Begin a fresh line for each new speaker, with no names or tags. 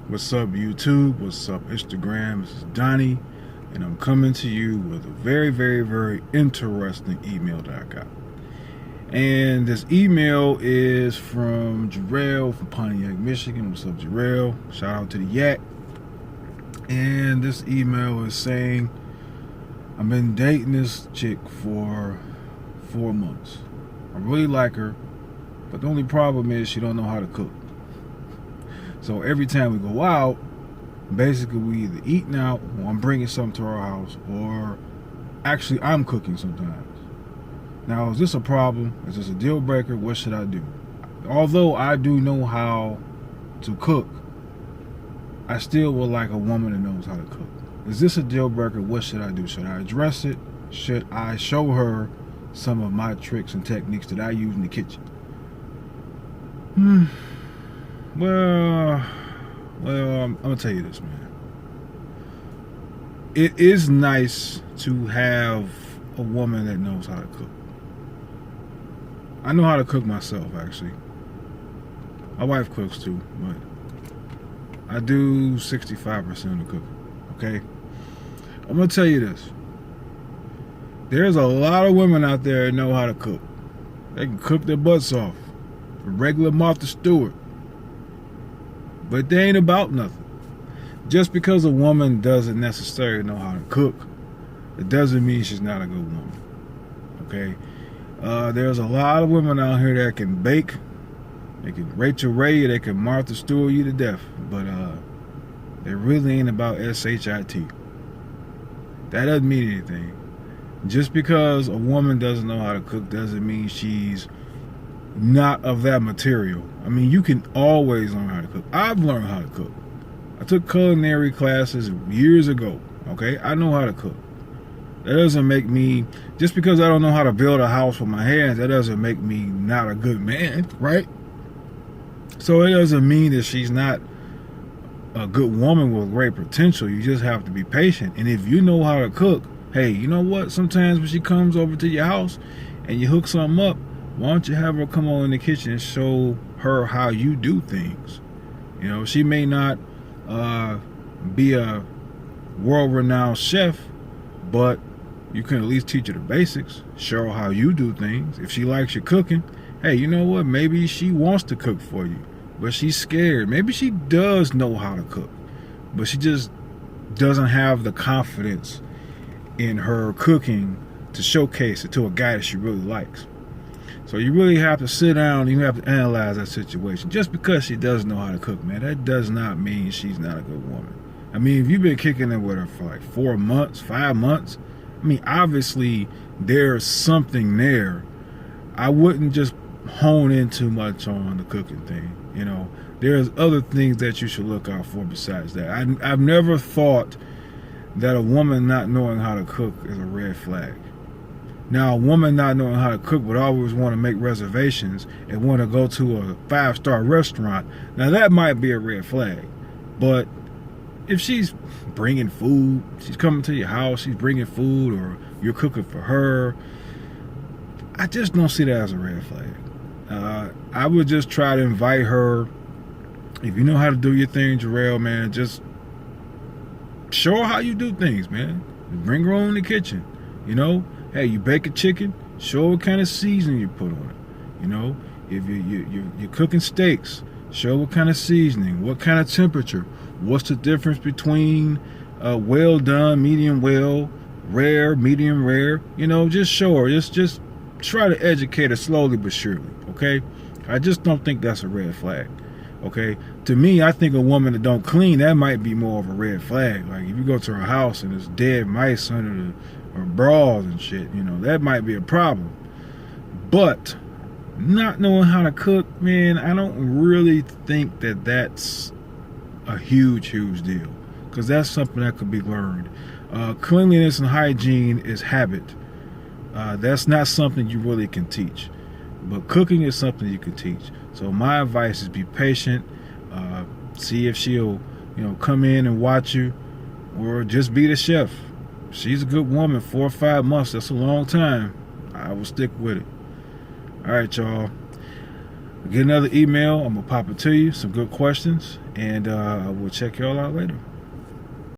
What's up, YouTube? What's up, Instagram? This is Donnie, and I'm coming to you with a very, very, very interesting email that I got. And this email is from Jarrell from Pontiac, Michigan. What's up, Jarrell? Shout out to the Yak. And this email is saying, I've been dating this chick for 4 months. I really like her, but the only problem is she don't know how to cook. So every time we go out, basically we either eating out, or I'm bringing something to our house, or actually I'm cooking sometimes. Now, is this a problem? Is this a deal breaker? What should I do? Although I do know how to cook, I still would like a woman that knows how to cook. Is this a deal breaker? What should I do? Should I address it? Should I show her some of my tricks and techniques that I use in the kitchen? Well, I'm gonna tell you this, man. It is nice to have a woman that knows how to cook. I know how to cook myself, actually. My wife cooks too, but I do 65% of the cooking, okay? I'm gonna tell you this. There's a lot of women out there that know how to cook. They can cook their butts off. A regular Martha Stewart. But they ain't about nothing. Just because a woman doesn't necessarily know how to cook, it doesn't mean she's not a good woman. Okay? There's a lot of women out here that can bake. They can Rachel Ray, they can Martha Stewart you to death. But they really ain't about SHIT. That doesn't mean anything. Just because a woman doesn't know how to cook doesn't mean she's not of that material. I mean, you can always learn how to cook. I've learned how to cook. I took culinary classes years ago, okay? I know how to cook. That doesn't make me, just because I don't know how to build a house with my hands, that doesn't make me not a good man, right? So it doesn't mean that she's not a good woman with great potential. You just have to be patient. And if you know how to cook, hey, you know what? Sometimes when she comes over to your house and you hook something up, why don't you have her come on in the kitchen and show her how you do things? You know, she may not be a world-renowned chef, but you can at least teach her the basics, show her how you do things. If she likes your cooking, hey, you know what? Maybe she wants to cook for you, but she's scared. Maybe she does know how to cook, but she just doesn't have the confidence in her cooking to showcase it to a guy that she really likes. So you really have to sit down and you have to analyze that situation. Just because she doesn't know how to cook, man, that does not mean she's not a good woman. I mean, if you've been kicking it with her for like 4 months, 5 months, I mean, obviously there's something there. I wouldn't just hone in too much on the cooking thing. You know, there's other things that you should look out for besides that. I've never thought that a woman not knowing how to cook is a red flag. Now, a woman not knowing how to cook would always want to make reservations and want to go to a 5-star restaurant. Now, that might be a red flag. But if she's bringing food, she's coming to your house, she's bringing food, or you're cooking for her, I just don't see that as a red flag. I would just try to invite her. If you know how to do your thing, Jarrell, man, just show her how you do things, man. Bring her on in the kitchen, you know. Hey, you bake a chicken, show what kind of seasoning you put on it. You know, if you're cooking steaks, show what kind of seasoning, what kind of temperature, what's the difference between well done, medium well, rare, medium rare. You know, just show her. Just try to educate her slowly but surely, okay? I just don't think that's a red flag, okay? To me, I think a woman that don't clean, that might be more of a red flag. Like if you go to her house and there's dead mice under the or bras and shit, you know, that might be a problem. But not knowing how to cook, man, I don't really think that that's a huge deal, because that's something that could be learned. Cleanliness and hygiene is habit. That's not something you really can teach, but cooking is something you can teach. So my advice is be patient. See if she'll, you know, come in and watch you, or just be the chef. She's a good woman. 4 or 5 months, that's a long time. I will stick with it. All right, y'all. Get another email. I'm going to pop it to you. Some good questions. And I will check y'all out later.